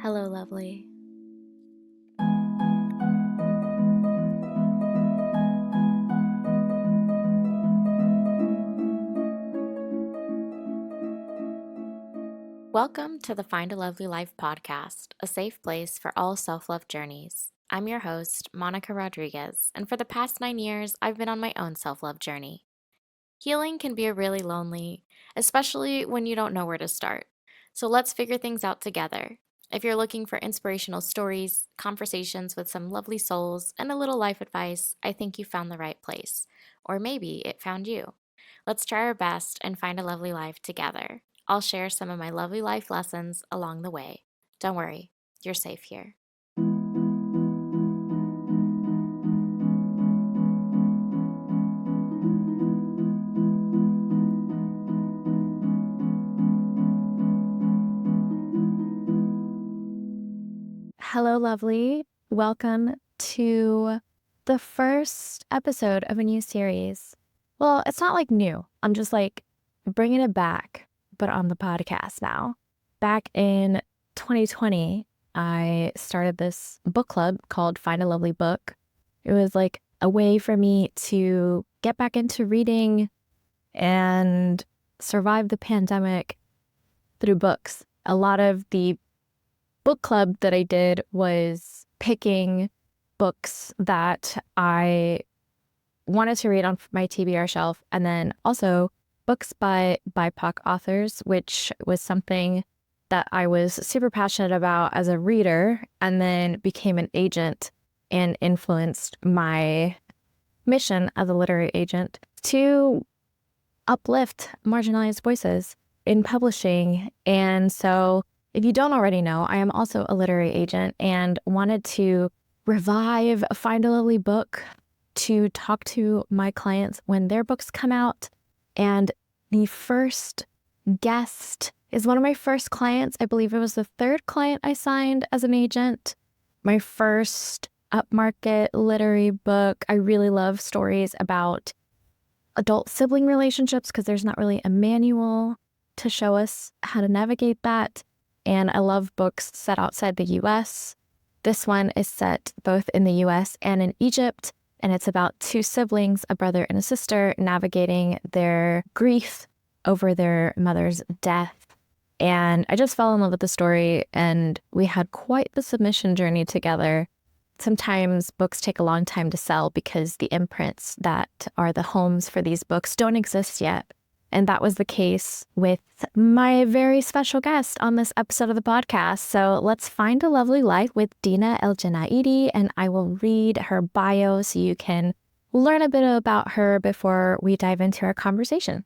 Hello, lovely. Welcome to the Find a Lovely Life podcast, a safe place for all self love journeys. I'm your host, Monica Rodriguez, and for the past 9 years, I've been on my own self love journey. Healing can be really lonely, especially when you don't know where to start. So let's figure things out together. If you're looking for inspirational stories, conversations with some lovely souls, and a little life advice, I think you found the right place. Or maybe it found you. Let's try our best and find a lovely life together. I'll share some of my lovely life lessons along the way. Don't worry, you're safe here. Hello, lovely. Welcome to the first episode of a new series. Well, it's not like new. I'm just like bringing it back, but on the podcast now. Back in 2020, I started this book club called Find a Lovely Book. It was like a way for me to get back into reading and survive the pandemic through books. A lot of the book club that I did was picking books that I wanted to read on my TBR shelf, and then also books by BIPOC authors, which was something that I was super passionate about as a reader, and then became an agent and influenced my mission as a literary agent to uplift marginalized voices in publishing. And so if you don't already know, I am also a literary agent and wanted to revive Find a Lovely Book to talk to my clients when their books come out. And the first guest is one of my first clients. I believe it was the third client I signed as an agent. My first upmarket literary book. I really love stories about adult sibling relationships because there's not really a manual to show us how to navigate that. And I love books set outside the US. This one is set both in the US and in Egypt, and it's about two siblings, a brother and a sister, navigating their grief over their mother's death. And I just fell in love with the story, and we had quite the submission journey together. Sometimes books take a long time to sell because the imprints that are the homes for these books don't exist yet. And that was the case with my very special guest on this episode of the podcast. So let's find a lovely life with Deena ElGenaidi, and I will read her bio so you can learn a bit about her before we dive into our conversation.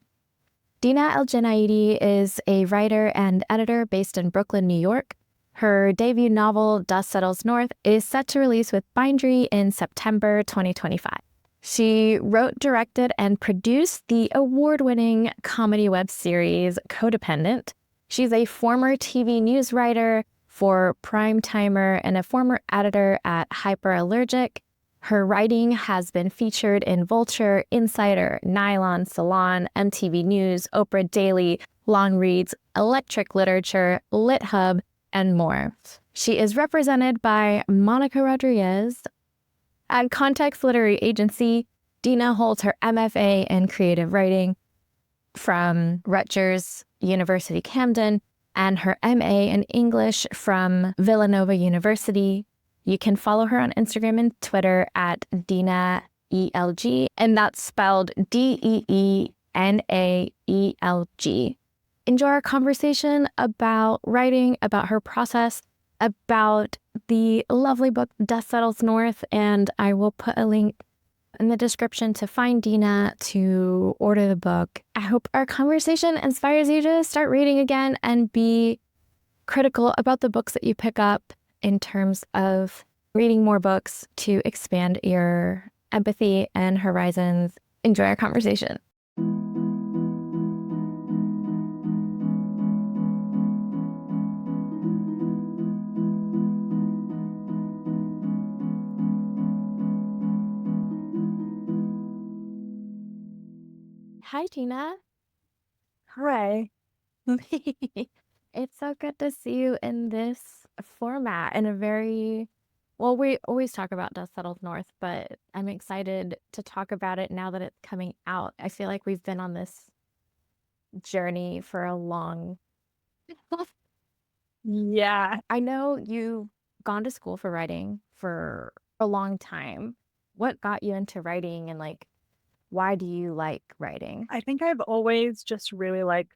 Deena ElGenaidi is a writer and editor based in Brooklyn, New York. Her debut novel, Dust Settles North, is set to release with Bindery in September 2025. She wrote, directed, and produced the award-winning comedy web series Codependent. She's a former TV news writer for Primetimer and a former editor at Hyperallergic. Her writing has been featured in Vulture, Insider, Nylon, Salon, MTV News, Oprah Daily, Long Reads, Electric Literature, LitHub, and more. She is represented by Monica Rodriguez. At Context Literary Agency, Deena holds her MFA in creative writing from Rutgers University Camden and her MA in English from Villanova University. You can follow her on Instagram and Twitter at Deena ElG, and that's spelled DeeNaelg. Enjoy our conversation about writing, about her process, about the lovely book Dust Settles North, and I will put a link in the description to find Deena to order the book. I hope our conversation inspires you to start reading again and be critical about the books that you pick up in terms of reading more books to expand your empathy and horizons. Enjoy our conversation. Hi, Deena. Hooray. It's so good to see you in this format in a very well, we always talk about Dust Settles North, but I'm excited to talk about it now that it's coming out. I feel like we've been on this journey for a long Yeah, I know you've gone to school for writing for a long time. What got you into writing and like why do you like writing? I think I've always just really liked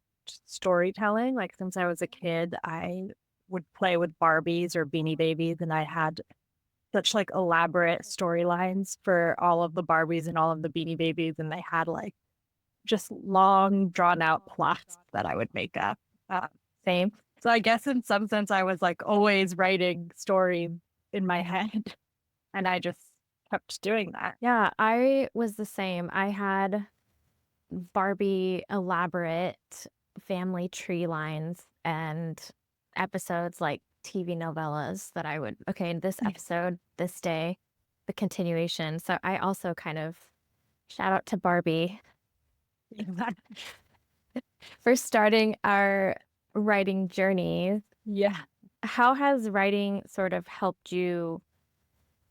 storytelling. Like since I was a kid, I would play with Barbies or Beanie Babies, and I had such like elaborate storylines for all of the Barbies and all of the Beanie Babies, and they had like just long, drawn out plots that I would make up. Uh, Same. so I guess in some sense, I was like always writing stories in my head, and I just kept doing that. Yeah, I was the same. I had Barbie elaborate family tree lines and episodes like TV novellas that I would, okay, in this episode, this day, the continuation. So I also kind of shout out to Barbie for starting our writing journey. Yeah. How has writing sort of helped you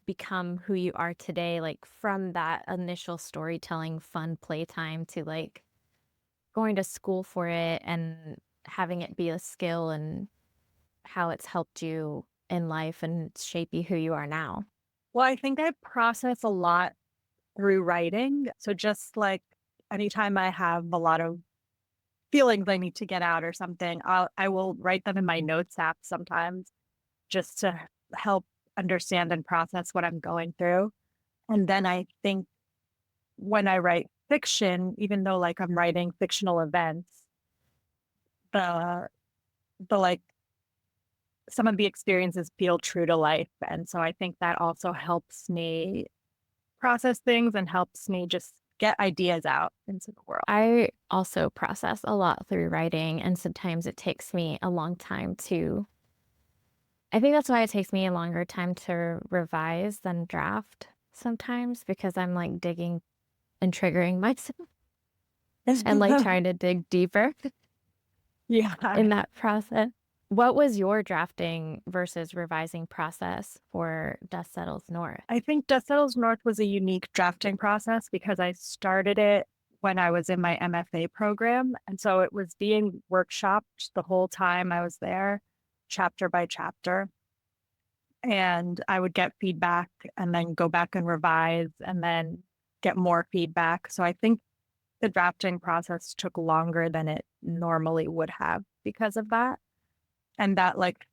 become who you are today? Like from that initial storytelling, fun playtime to like going to school for it and having it be a skill and how it's helped you in life and shape you who you are now. Well, I think I process a lot through writing. So just like anytime I have a lot of feelings I need to get out or something, I will write them in my notes app sometimes just to help understand and process what I'm going through. And then I think when I write fiction, even though like I'm writing fictional events, the like some of the experiences feel true to life. And so I think that also helps me process things and helps me just get ideas out into the world. I also process a lot through writing, and sometimes it takes me a long time to. I think that's why it takes me a longer time to revise than draft sometimes because I'm like digging and triggering myself and like trying to dig deeper Yeah. in that process. What was your drafting versus revising process for Dust Settles North? I think Dust Settles North was a unique drafting process because I started it when I was in my MFA program. And so it was being workshopped the whole time I was there, chapter by chapter. And I would get feedback and then go back and revise and then get more feedback. So I think the drafting process took longer than it normally would have because of that. And that like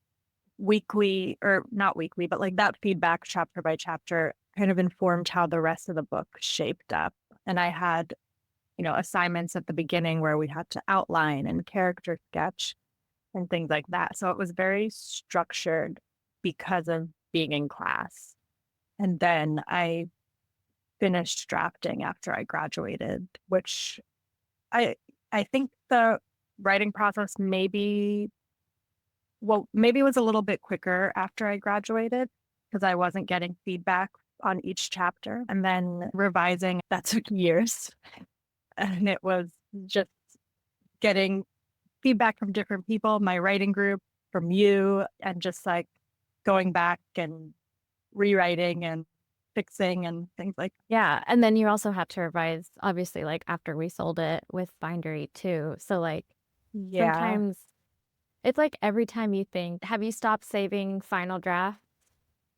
weekly or not weekly, but like that feedback chapter by chapter kind of informed how the rest of the book shaped up. And I had, assignments at the beginning where we had to outline and character sketch and things like that. So it was very structured because of being in class. And then I finished drafting after I graduated, which I I think the writing process maybe it was a little bit quicker after I graduated because I wasn't getting feedback on each chapter. And then revising, that took years. And it was just getting feedback from different people, my writing group, from you, and just like going back and rewriting and fixing and things like that. Yeah, and then you also had to revise, obviously, like after we sold it with Bindery too. So like Yeah. sometimes it's like every time you think, have you stopped saving final draft?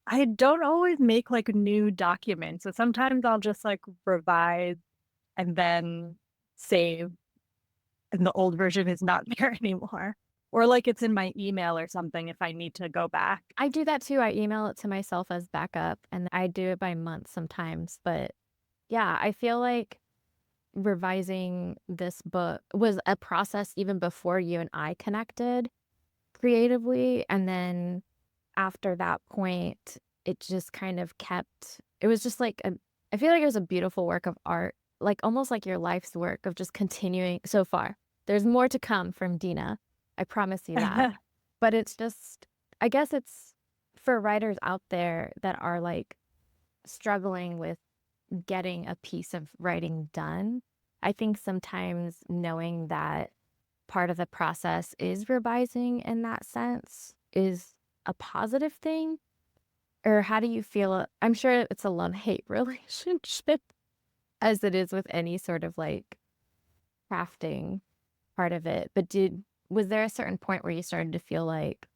I don't always make like new documents. So sometimes I'll just like revise and then save, and the old version is not there anymore. Or like it's in my email or something if I need to go back. I do that too. I email it to myself as backup and I do it by month sometimes. But yeah, I feel like revising this book was a process even before you and I connected creatively. And then after that point, it just kind of kept, it was just like, I feel like it was a beautiful work of art, like almost like your life's work of just continuing so far. There's more to come from Deena. I promise you that. But it's just, I guess it's for writers out there that are like struggling with getting a piece of writing done. I think sometimes knowing that part of the process is revising in that sense is a positive thing? Or how do you feel? I'm sure it's a love-hate relationship as it is with any sort of like crafting part of it. But was there a certain point where you started to feel like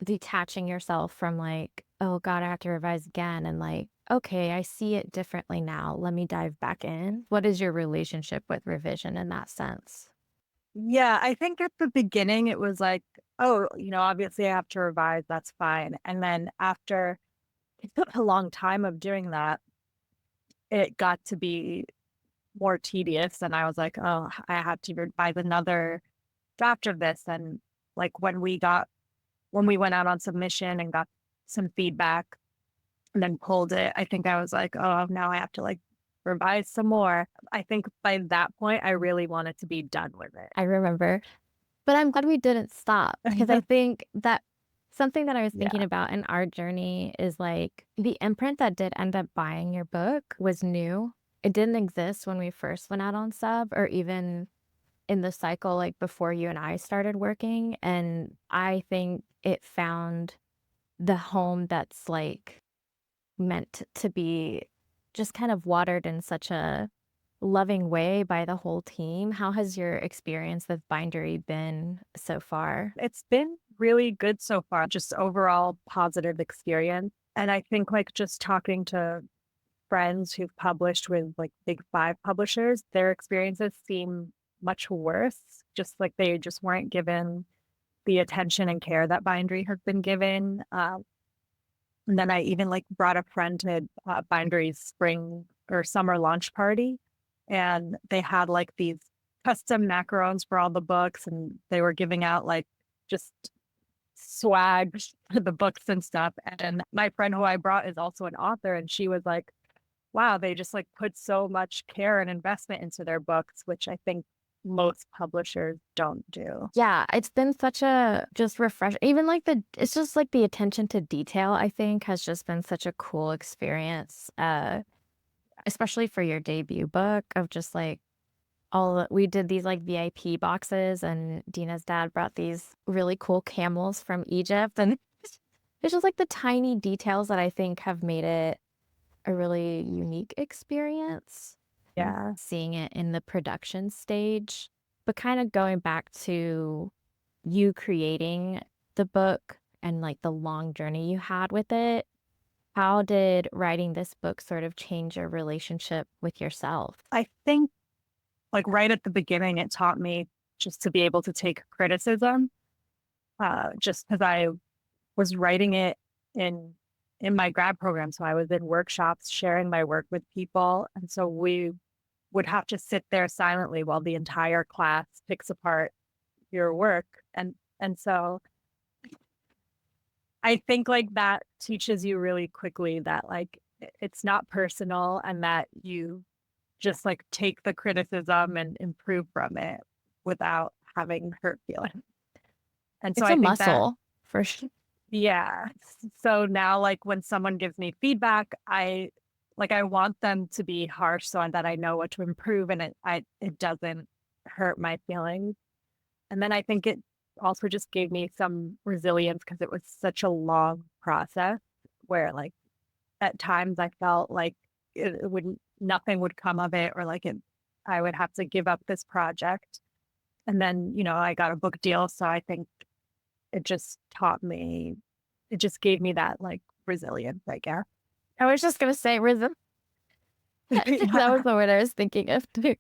detaching yourself from like, oh God, I have to revise again, and like, okay, I see it differently now. Let me dive back in. What is your relationship with revision in that sense? Yeah, I think at the beginning it was like, oh, obviously I have to revise, that's fine. And then after it took a long time of doing that, it got to be more tedious. And I was like, oh, I have to revise another draft of this. And like when we went out on submission and got some feedback and then pulled it, I think I was like, oh, now I have to like revise some more. I think by that point, I really wanted to be done with I remember. But I'm glad we didn't stop because I it. think that something that I was thinking Yeah. about in our journey is like the imprint that did end up buying your book was new. It didn't exist when we first went out on sub or even in the cycle like before you and I started working. And I think it found the home that's like meant to be just kind of watered in such a loving way by the whole team. How has your experience with Bindery been so far? It's been really good so far, just overall positive experience. And I think like just talking to friends who've published with like big five publishers, their experiences seem much worse. Just like they just weren't given the attention and care that Bindery has been given. And then I even like brought a friend to Bindery's spring or summer launch party, and they had like these custom macarons for all the books, and they were giving out like just swag for the books and stuff. And my friend who I brought is also an author, and she was like, wow, they just like put so much care and investment into their books, which I think most publishers don't do. Yeah, it's been such a just refresh. Even like it's just like the attention to detail, I think, has just been such a cool experience. Especially for your debut book of just like we did these like VIP boxes and Deena's dad brought these really cool camels from Egypt and it's just like the tiny details that I think have made it a really unique experience. Yeah. Seeing it in the production stage, but kind of going back to you creating the book and like the long journey you had with it. How did writing this book sort of change your relationship with yourself? I think like right at the beginning, it taught me just to be able to take criticism, just because I was writing it in in my grad program. So I was in workshops sharing my work with people. And so we would have to sit there silently while the entire class picks apart your work. And so I think like that teaches you really quickly that like it's not personal and that you just like take the criticism and improve from it without having hurt feelings. And so It's I a think that, muscle for sure. yeah. So now like when someone gives me feedback, I want them to be harsh so that I know what to improve and it doesn't hurt my feelings. And then I think it also just gave me some resilience because it was such a long process where like at times I felt like it would nothing would come of it or like I would have to give up this project. And then, I got a book deal. So I think it just it just gave me that like resilience, I guess. I was just gonna say rhythm. That was Yeah. the word I was thinking of too.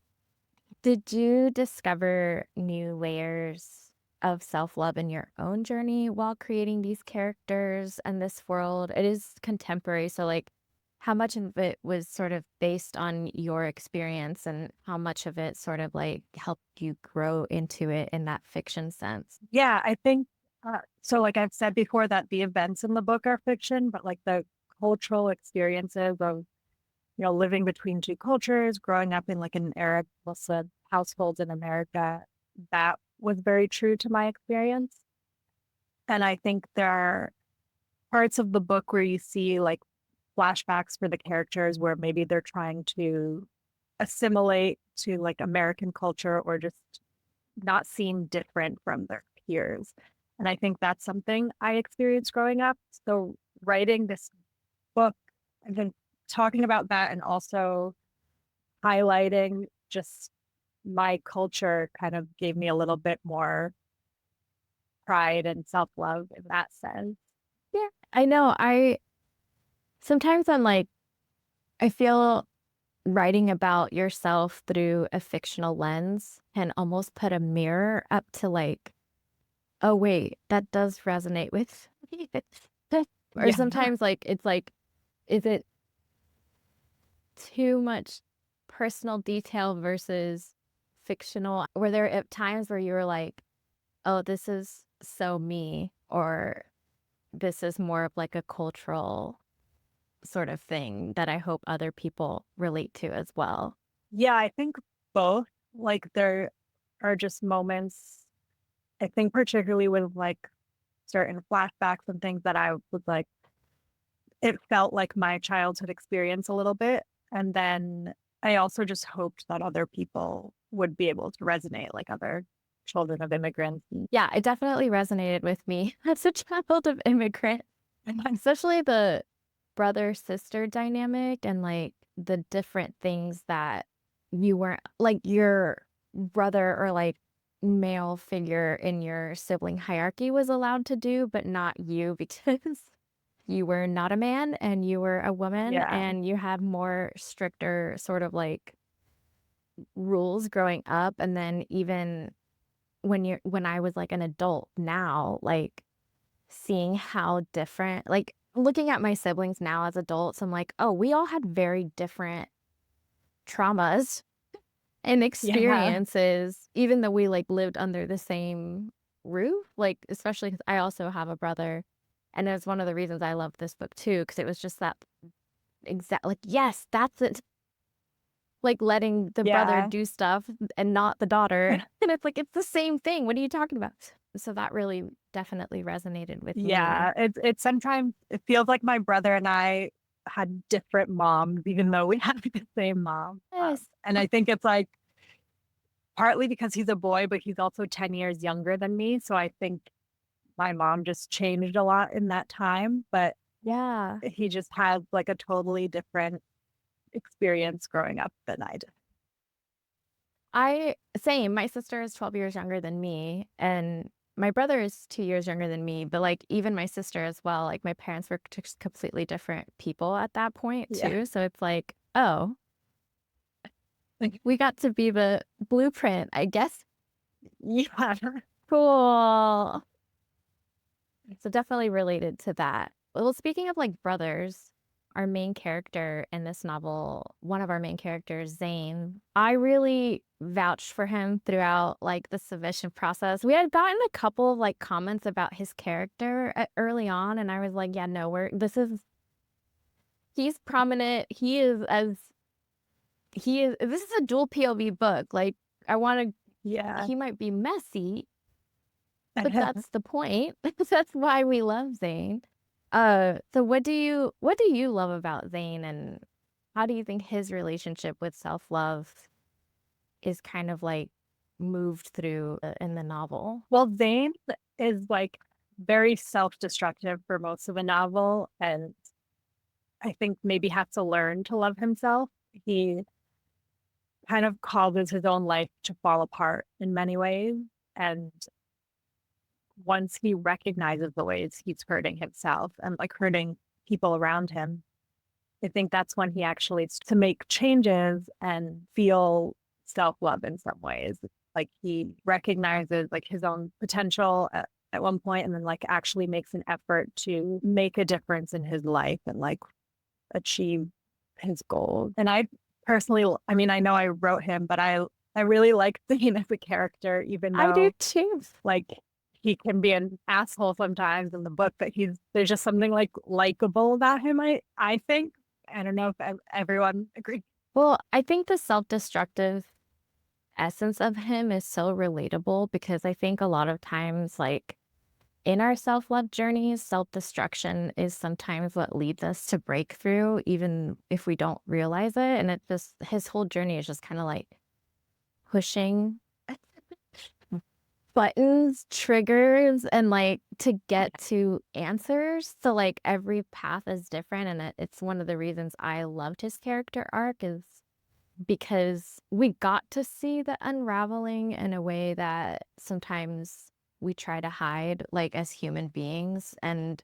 Did you discover new layers of self-love in your own journey while creating these characters and this world? It is contemporary, so like how much of it was sort of based on your experience and how much of it sort of like helped you grow into it in that fiction sense? Yeah, I think so. Like I've said before, that the events in the book are fiction, but like the cultural experiences of living between two cultures, growing up in like an Arab Muslim household in America, that was very true to my experience. And I think there are parts of the book where you see like flashbacks for the characters where maybe they're trying to assimilate to like American culture or just not seen different from their peers. And I think that's something I experienced growing up. So writing this book and then talking about that and also highlighting just my culture kind of gave me a little bit more pride and self-love in that sense. Yeah, I know. Sometimes I'm like, I feel writing about yourself through a fictional lens can almost put a mirror up to like, oh wait, that does resonate with me. Or Yeah. sometimes like it's like, is it too much personal detail versus fictional? Were there at times where you were like, oh, this is so me, or this is more of like a cultural sort of thing that I hope other people relate to as well? Yeah, I think both. Like there are just moments, I think particularly with like certain flashbacks and things that I was like, it felt like my childhood experience a little bit. And then I also just hoped that other people would be able to resonate, like other children of immigrants. Yeah, it definitely resonated with me as a child of immigrant, especially the brother-sister dynamic and like the different things that you weren't like your brother or like male figure in your sibling hierarchy was allowed to do, but not you because you were not a man and you were a woman Yeah. and you had more stricter sort of like rules growing up. And then even when I was like an adult now, like seeing how different, like looking at my siblings now as adults, I'm like, oh, we all had very different traumas and Yeah. experiences, even though we like lived under the same roof. Like, especially because I also have a brother. And it's one of the reasons I love this book too, because it was just that exact, like, yes, that's it. Like letting the brother Yeah. do stuff and not the daughter. And it's like, it's the same thing. What are you talking about? So that really definitely resonated with me. Yeah. It's sometimes it feels like my brother and I had different moms, even though we had the same mom. Yes. And I think it's like partly because he's a boy, but he's also 10 years younger than me. So I think my mom just changed a lot in that time, but Yeah. he just had like a totally different experience growing up than I did. Same. My sister is 12 years younger than me, and my brother is 2 years younger than me. But like, even my sister as well, like, my parents were just completely different people at that point, Yeah. too. So it's like, oh, Like, we got to be the blueprint, I guess. yeah. Cool. So definitely related to that. Well, speaking of like brothers, our main character in this novel, one of our main characters, Zane, I really vouched for him throughout like the submission process. We had gotten a couple of like comments about his character early on, and I was like, yeah, no, he's prominent. This is a dual POV book. Like, I want to, Yeah. he might be messy, but that's the point. That's why we love Zane. So what do you love about Zane, and how do you think his relationship with self-love is kind of like moved through in the novel? Well, Zayn is like very self-destructive for most of the novel, and I think maybe has to learn to love himself. He kind of causes his own life to fall apart in many ways. And once he recognizes the ways he's hurting himself and like hurting people around him, I think that's when he actually to make changes and feel self-love in some ways. Like he recognizes like his own potential at one point and then like actually makes an effort to make a difference in his life and like achieve his goals. And I personally, I mean, I know I wrote him, but I really like Dean as a character, even I do though too. like he can be an asshole sometimes in the book, but there's just something like likable about him. I think. I don't know if everyone agrees. Well, I think the self-destructive essence of him is so relatable because I think a lot of times, like, in our self-love journeys, self-destruction is sometimes what leads us to breakthrough, even if we don't realize it. And his whole journey is just kind of like pushing buttons, triggers, and like to get to answers. So like every path is different, and it's one of the reasons I loved his character arc is because we got to see the unraveling in a way that sometimes we try to hide, like as human beings. And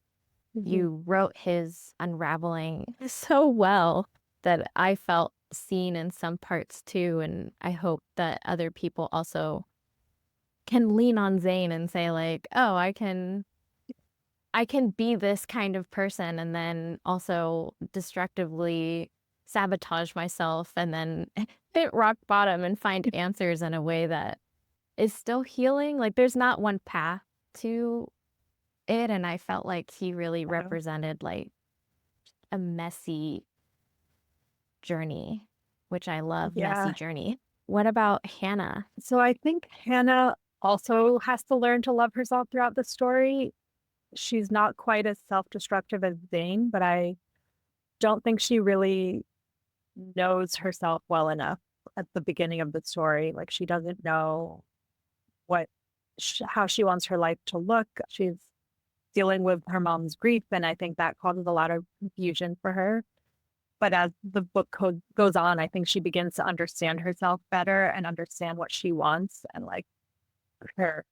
you wrote his unraveling so well that I felt seen in some parts too. And I hope that other people also can lean on Zain and say like, oh, I can be this kind of person and then also destructively sabotage myself and then hit rock bottom and find answers in a way that is still healing. Like there's not one path to it, and I felt like he really represented like a messy journey, which I love. Messy journey. What about Hannah? So I think Hannah also has to learn to love herself throughout the story. She's not quite as self-destructive as Zain, but I don't think she really knows herself well enough at the beginning of the story. Like she doesn't know what how she wants her life to look. She's dealing with her mom's grief, and I think that causes a lot of confusion for her. But as the book goes on, I think she begins to understand herself better and understand what she wants, and like her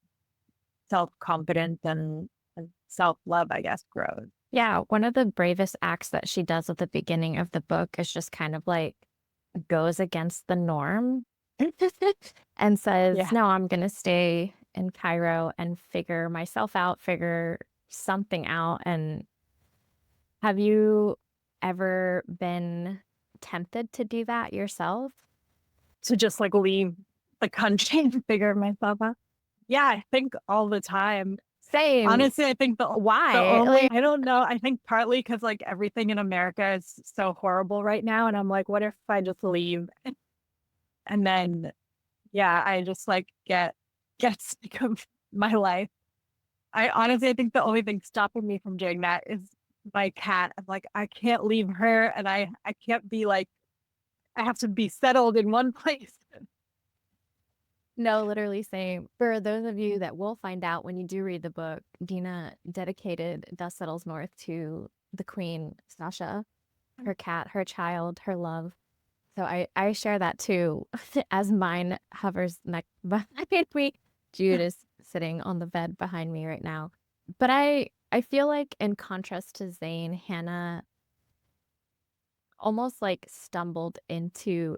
self-confidence and self-love, I guess, grows. Yeah, one of the bravest acts that she does at the beginning of the book is just kind of like goes against the norm and says, no, I'm going to stay in Cairo and figure myself out, figure something out. And have you ever been tempted to do that yourself? To just like leave the country and figure myself out? Yeah, I think all the time. Same. Honestly, I think why? I don't know. I think partly because like everything in America is so horrible right now. And I'm like, what if I just leave? And then, yeah, I just like get sick of my life. I think the only thing stopping me from doing that is my cat. I'm like, I can't leave her, and I can't be like, I have to be settled in one place. No, literally same. For those of you that will find out when you do read the book, Deena dedicated Dust Settles North to the queen, Sasha, her cat, her child, her love. So I share that too, as mine hovers next behind me. Jude is sitting on the bed behind me right now. But I feel like in contrast to Zain, Hannah almost like stumbled into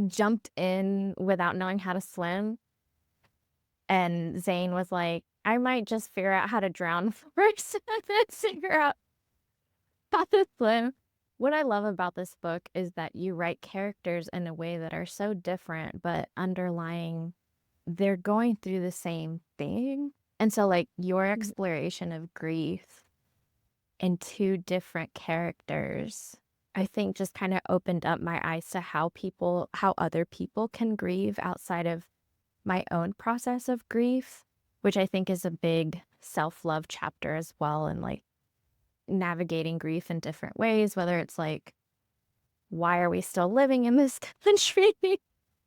jumped in without knowing how to swim. And Zain was like, I might just figure out how to drown first and then figure out how to swim. What I love about this book is that you write characters in a way that are so different, but underlying, they're going through the same thing. And so, like, your exploration of grief in two different characters, I think just kind of opened up my eyes to how other people can grieve outside of my own process of grief, which I think is a big self-love chapter as well. And like navigating grief in different ways, whether it's like, why are we still living in this country?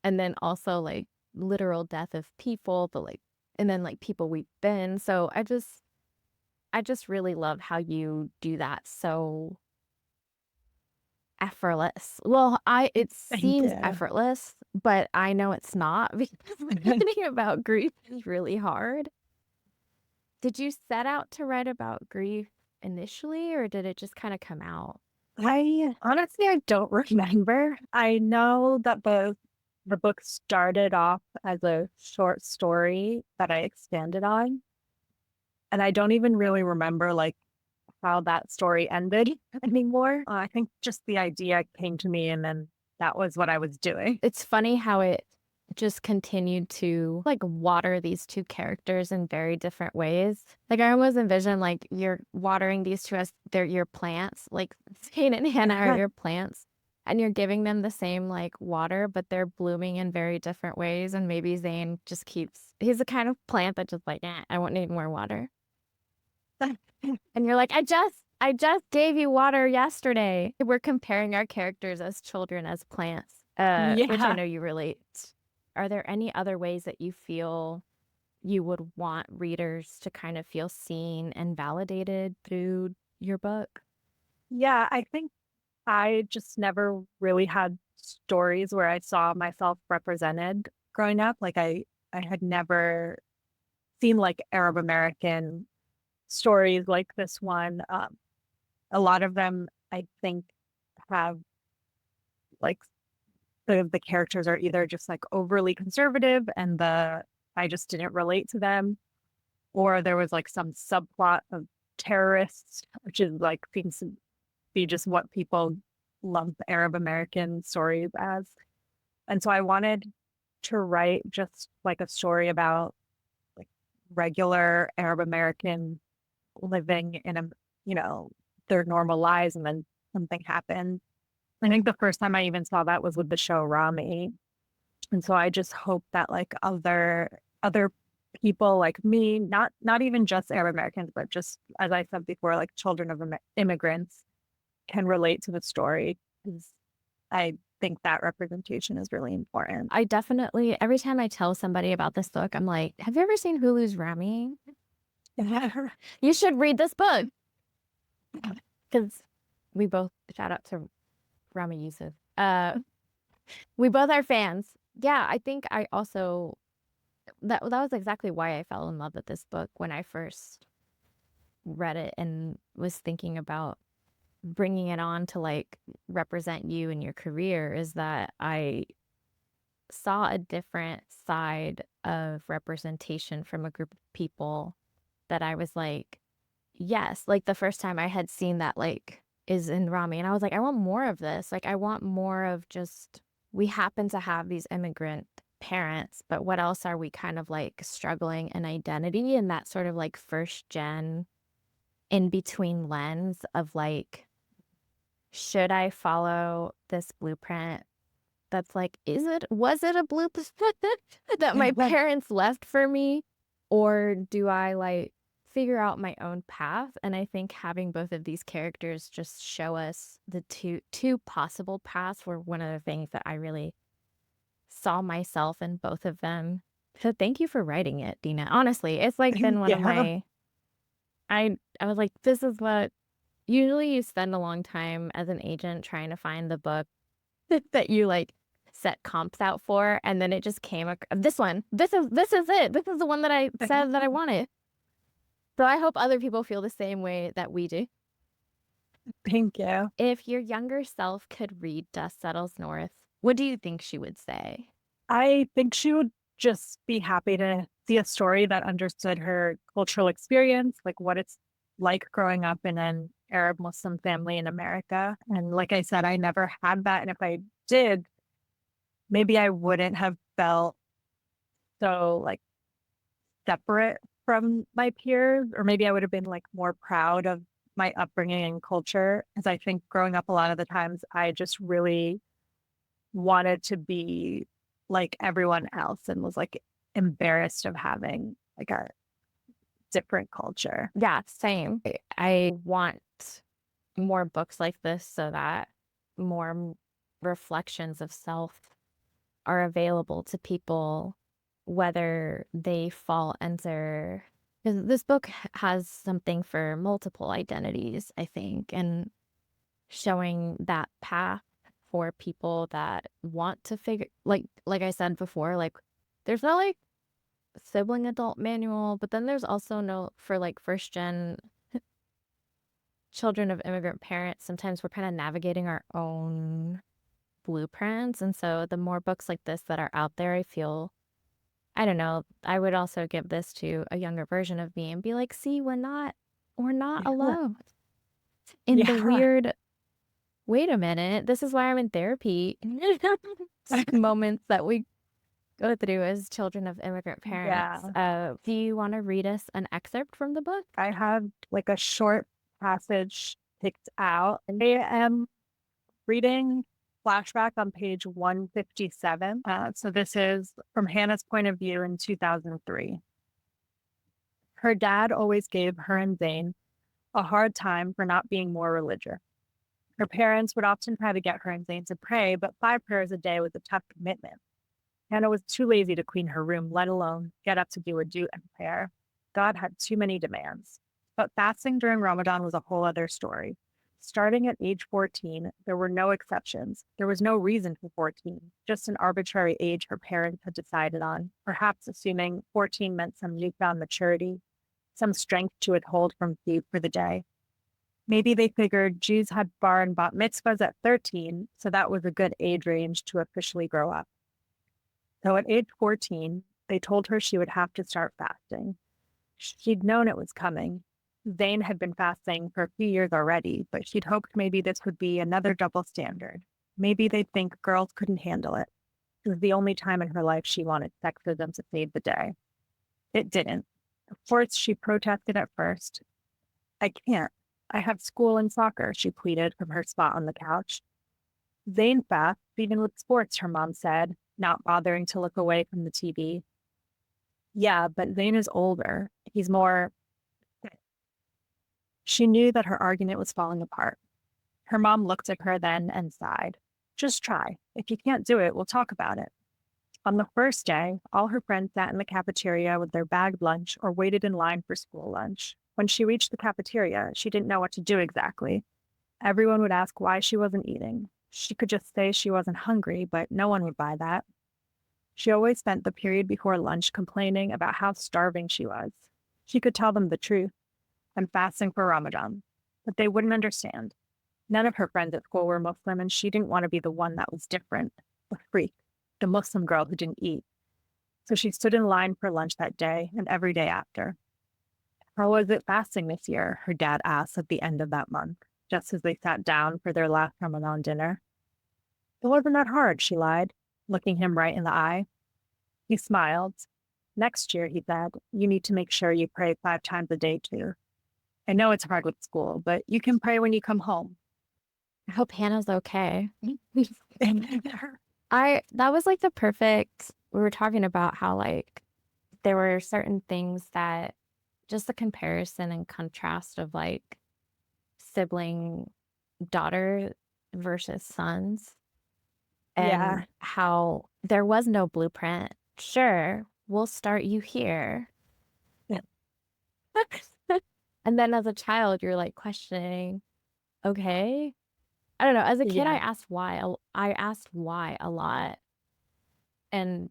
And then also like literal death of people, but like, and then like people we've been. So I just really love how you do that so effortless. Well, it seems effortless, but I know it's not because thinking about grief is really hard. Did you set out to write about grief initially, or did it just kind of come out? I don't remember. I know that the book started off as a short story that I expanded on. And I don't even really remember like how that story ended anymore. I think just the idea came to me and then that was what I was doing. It's funny how it just continued to like water these two characters in very different ways. Like I almost envision like you're watering these two as they're your plants, like Zain and Hannah are your plants, and you're giving them the same like water, but they're blooming in very different ways. And maybe Zain just he's the kind of plant that just like, I won't need more water. And you're like, I just gave you water yesterday. We're comparing our characters as children, as plants, which I know you relate are there any other ways that you feel you would want readers to kind of feel seen and validated through your book? Yeah, I think I just never really had stories where I saw myself represented growing up. Like I had never seen like Arab American stories like this one. A lot of them, I think, have like the characters are either just like overly conservative and the I just didn't relate to them, or there was like some subplot of terrorists, which is like seems to be just what people lump Arab American stories as. And so I wanted to write just like a story about like regular Arab American living in a, you know, their normal lives, and then something happened. I think the first time I even saw that was with the show Rami. And so I just hope that like other people like me, not even just Arab Americans, but just as I said before, like children of immigrants can relate to the story, because I think that representation is really important. I definitely, every time I tell somebody about this book, I'm like, have you ever seen Hulu's Rami? You should read this book. Because we both, shout out to Rami Yusuf. We both are fans. Yeah, I think I also, that was exactly why I fell in love with this book when I first read it and was thinking about bringing it on to like represent you in your career, is that I saw a different side of representation from a group of people that I was like, yes, like the first time I had seen that like is in Rami, and I was like, I want more of this. Like I want more of just, we happen to have these immigrant parents, but what else are we kind of like struggling in identity, and that sort of like first gen in between lens of like, should I follow this blueprint that's like, was it a blueprint that my parents left for me? Or do I like figure out my own path? And I think having both of these characters just show us the two possible paths were one of the things that I really saw myself in both of them. So thank you for writing it, Deena. Honestly, it's like been one of my, I was like, this is what, usually you spend a long time as an agent trying to find the book that you like set comps out for, and then it just came this one. This is it. This is the one that I said that I wanted. So I hope other people feel the same way that we do. Thank you. If your younger self could read Dust Settles North, what do you think she would say? I think she would just be happy to see a story that understood her cultural experience, like what it's like growing up in an Arab Muslim family in America. And like I said, I never had that. And if I did, maybe I wouldn't have felt so like separate from my peers, or maybe I would have been like more proud of my upbringing and culture. Because I think growing up, a lot of the times I just really wanted to be like everyone else and was like embarrassed of having like a different culture. Yeah, same. I want more books like this so that more reflections of self are available to people, whether they fall under, because this book has something for multiple identities, I think, and showing that path for people that want to figure, like I said before, like there's no like sibling adult manual, but then there's also no, for like first gen children of immigrant parents, sometimes we're kind of navigating our own blueprints. And so the more books like this that are out there, I feel, I don't know, I would also give this to a younger version of me and be like, see, we're not alone in the weird, wait a minute, this is why I'm in therapy moments that we go through as children of immigrant parents. Do you want to read us an excerpt from the book? I have like a short passage picked out. I am reading flashback on page 157. So this is from Hannah's point of view in 2003. Her dad always gave her and Zain a hard time for not being more religious. Her parents would often try to get her and Zain to pray, but 5 prayers a day was a tough commitment. Hannah was too lazy to clean her room, let alone get up to do a do and prayer. God had too many demands. But fasting during Ramadan was a whole other story. Starting at age 14, there were no exceptions. There was no reason for 14, just an arbitrary age her parents had decided on, perhaps assuming 14 meant some newfound maturity, some strength to withhold from food for the day. Maybe they figured Jews had bar and bat mitzvahs at 13, so that was a good age range to officially grow up. So at age 14, they told her she would have to start fasting. She'd known it was coming. Zain had been fasting for a few years already, but she'd hoped maybe this would be another double standard. Maybe they'd think girls couldn't handle it. It was the only time in her life she wanted sexism to save the day. It didn't. Of course, she protested at first. I can't. I have school and soccer, she pleaded from her spot on the couch. Zain fasts, even with sports, her mom said, not bothering to look away from the TV. Yeah, but Zain is older. He's more. She knew that her argument was falling apart. Her mom looked at her then and sighed. Just try. If you can't do it, we'll talk about it. On the first day, all her friends sat in the cafeteria with their bagged lunch or waited in line for school lunch. When she reached the cafeteria, she didn't know what to do exactly. Everyone would ask why she wasn't eating. She could just say she wasn't hungry, but no one would buy that. She always spent the period before lunch complaining about how starving she was. She could tell them the truth. I'm fasting for Ramadan. But they wouldn't understand. None of her friends at school were Muslim, and she didn't want to be the one that was different, the freak, the Muslim girl who didn't eat. So she stood in line for lunch that day and every day after. How was it fasting this year? Her dad asked at the end of that month, just as they sat down for their last Ramadan dinner. It wasn't that hard, she lied, looking him right in the eye. He smiled. Next year, he said, you need to make sure you pray 5 times a day too. I know it's hard with school, but you can pray when you come home. I hope Hannah's okay. That was like the perfect, we were talking about how like there were certain things that just the comparison and contrast of like sibling daughter versus sons Yeah. and how there was no blueprint. Sure, we'll start you here. Yeah. And then as a child, you're like questioning, okay. I don't know. As a kid, I Yeah. asked why. I asked why a lot. And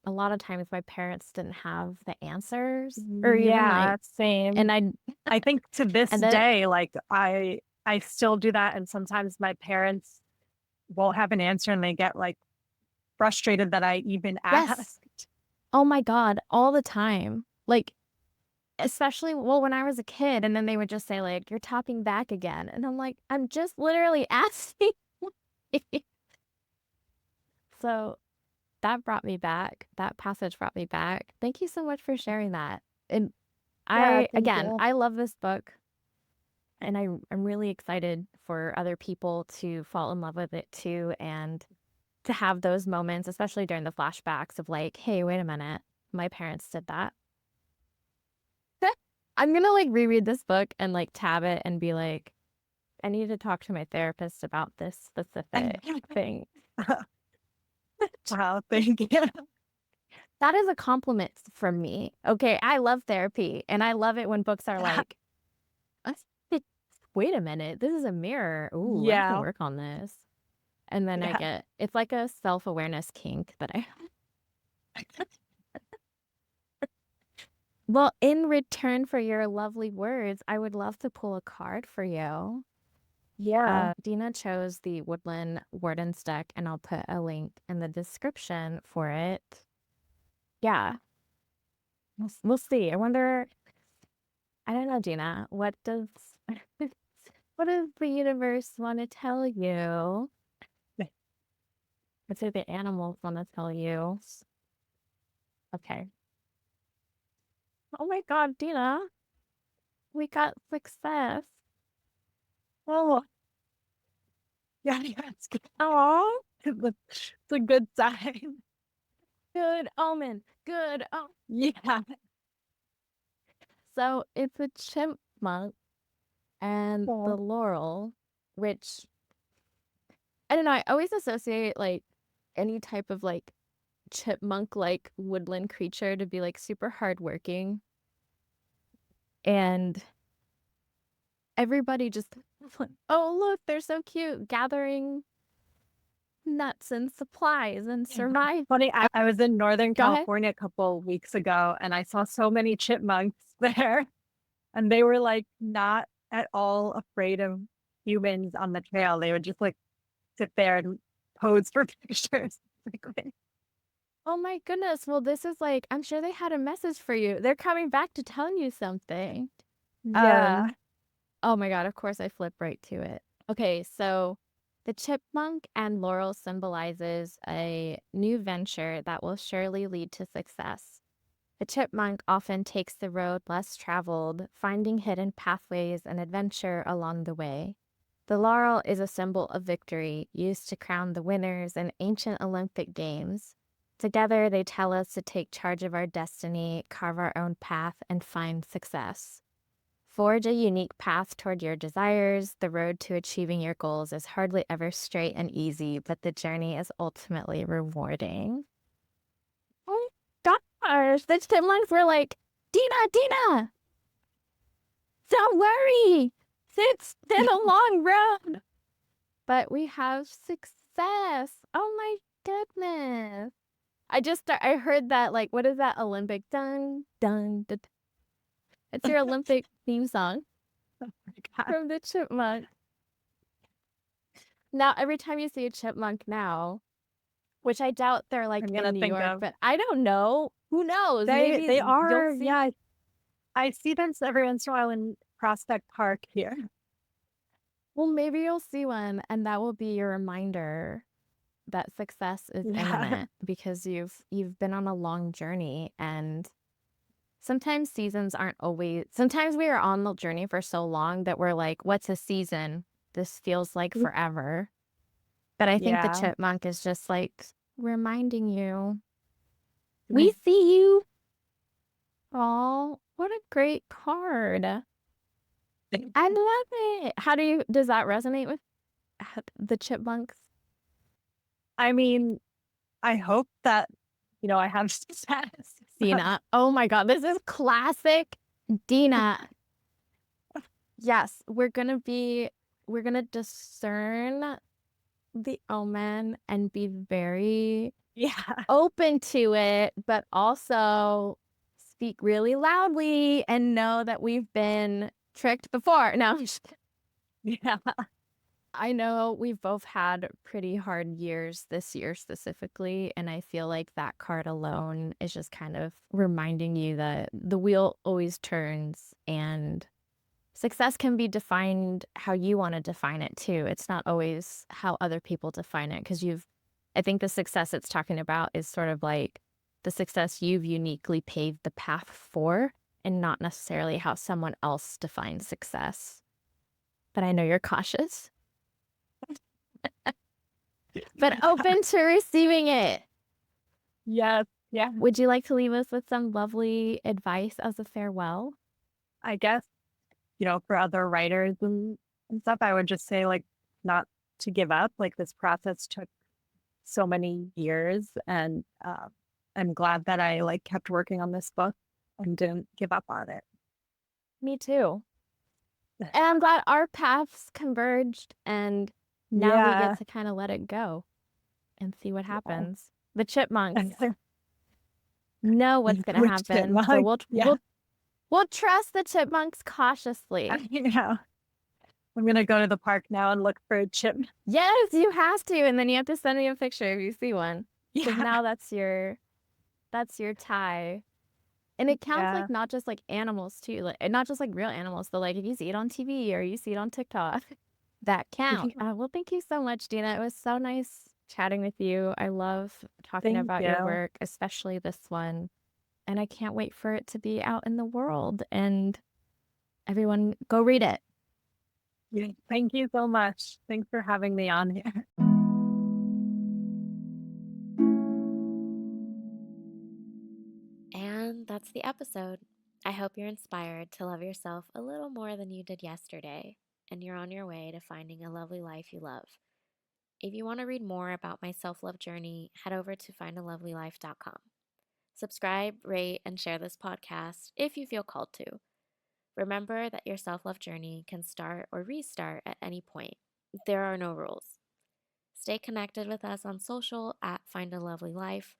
a lot of times my parents didn't have the answers or even like, Same. and I think to this and then, day, like I still do that, and sometimes my parents won't have an answer, and they get like frustrated that I even yes. asked. Oh my God, all the time. Like, especially, well, when I was a kid, and then they would just say, like, you're topping back again. And I'm like, I'm just literally asking. So that brought me back. That passage brought me back. Thank you so much for sharing that. And Yeah, thank again, you. I love this book. And I'm really excited for other people to fall in love with it too. And to have those moments, especially during the flashbacks of like, hey, wait a minute, my parents did that. I'm gonna like reread this book and like tab it and be like, I need to talk to my therapist about this specific thing. Wow, thank you. That is a compliment from me. Okay, I love therapy and I love it when books are like, wait a minute, this is a mirror. Ooh, I have to Yeah. work on this. And then Yeah. it's like a self-awareness kink that I Well, in return for your lovely words, I would love to pull a card for you. Yeah. Deena chose the Woodland Warden's deck, and I'll put a link in the description for it. Yeah, we'll see. I wonder, I don't know, Deena, what does what does the universe want to tell you? What do the animals want to tell you? Okay. Oh my God, Deena, we got success. Oh, yeah, it's good. Oh, It's a good sign. good omen. Good. Oh, Yeah. so it's a chipmunk and the Oh, laurel, which I don't know. I always associate like any type of like chipmunk-like woodland creature to be like super hardworking. And everybody just, oh, look, they're so cute, gathering nuts and supplies and survive. Funny, I was in Northern Go ahead. California a couple weeks ago and I saw so many chipmunks there, and they were like not at all afraid of humans on the trail. They would just like sit there and pose for pictures. Like, wait. Oh my goodness. Well, this is like, I'm sure they had a message for you. They're coming back to tell you something. Yeah. Oh my God, of course I flip right to it. Okay, so the chipmunk and laurel symbolizes a new venture that will surely lead to success. The chipmunk often takes the road less traveled, finding hidden pathways and adventure along the way. The laurel is a symbol of victory, used to crown the winners in ancient Olympic Games. Together, they tell us to take charge of our destiny, carve our own path, and find success. Forge a unique path toward your desires. The road to achieving your goals is hardly ever straight and easy, but the journey is ultimately rewarding. Oh my gosh, the chipmunks were like, Deena, don't worry. It's been a long road. But we have success. Oh my goodness. I heard that, like, what is that Olympic dun dun dun? It's your Olympic theme song Oh my God. from the chipmunk. Now, every time you see a chipmunk now, which I doubt they're like I'm in gonna New think York, of but I don't know. Who knows? Maybe they are, you'll see. yeah. I see them every once in a while in Prospect Park here. Well, maybe you'll see one, and that will be your reminder that success is Yeah. imminent because you've been on a long journey, and sometimes seasons aren't always. Sometimes we are on the journey for so long that we're like, "What's a season? This feels like forever." But I think the Yeah. chipmunk is just like reminding you, "We see you." Oh, what a great card! I love it. Does that resonate with the chipmunks? I mean, I hope that, I have success. Deena. Oh my God, this is classic Deena. Yes, we're gonna discern the omen and be very Yeah. open to it, but also speak really loudly and know that we've been tricked before. No, I'm just kidding. Yeah. I know we've both had pretty hard years this year specifically, and I feel like that card alone is just kind of reminding you that the wheel always turns and success can be defined how you want to define it too. It's not always how other people define it because I think the success it's talking about is sort of like the success you've uniquely paved the path for and not necessarily how someone else defines success. But I know you're cautious, but open to receiving it. Yes. Yeah. Would you like to leave us with some lovely advice as a farewell? I guess, for other writers and stuff, I would just say, like, not to give up. Like, this process took so many years, and I'm glad that I like kept working on this book and didn't give up on it. Me too. And I'm glad our paths converged and now we Yeah. get to kind of let it go and see what happens. The chipmunks know what's going to Which happen. So chipmunk? Yeah. we'll trust the chipmunks cautiously. I'm gonna go to the park now and look for a chip. Yes, you have to, and then you have to send me a picture if you see one. Because Yeah. now that's your tie. And it counts Yeah. like not just like animals too, like and not just like real animals, but like if you see it on TV or you see it on TikTok, that count. Well, thank you so much, Deena. It was so nice chatting with you. I love talking Thank about your you. work, especially this one. And I can't wait for it to be out in the world and everyone go read it. Yeah. Thank you so much. Thanks for having me on here. And that's the episode. I hope you're inspired to love yourself a little more than you did yesterday, and you're on your way to finding a lovely life you love. If you want to read more about my self love journey, head over to findalovelylife.com. Subscribe, rate, and share this podcast if you feel called to. Remember that your self love journey can start or restart at any point. There are no rules. Stay connected with us on social at Find a Lovely Life,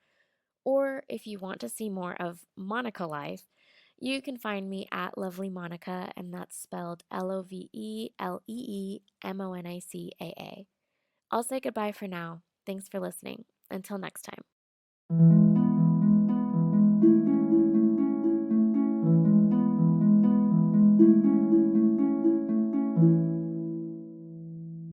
or if you want to see more of Monica Life, you can find me at Lovely Monica, and that's spelled LOVELEEMONICAA. I'll say goodbye for now. Thanks for listening. Until next time.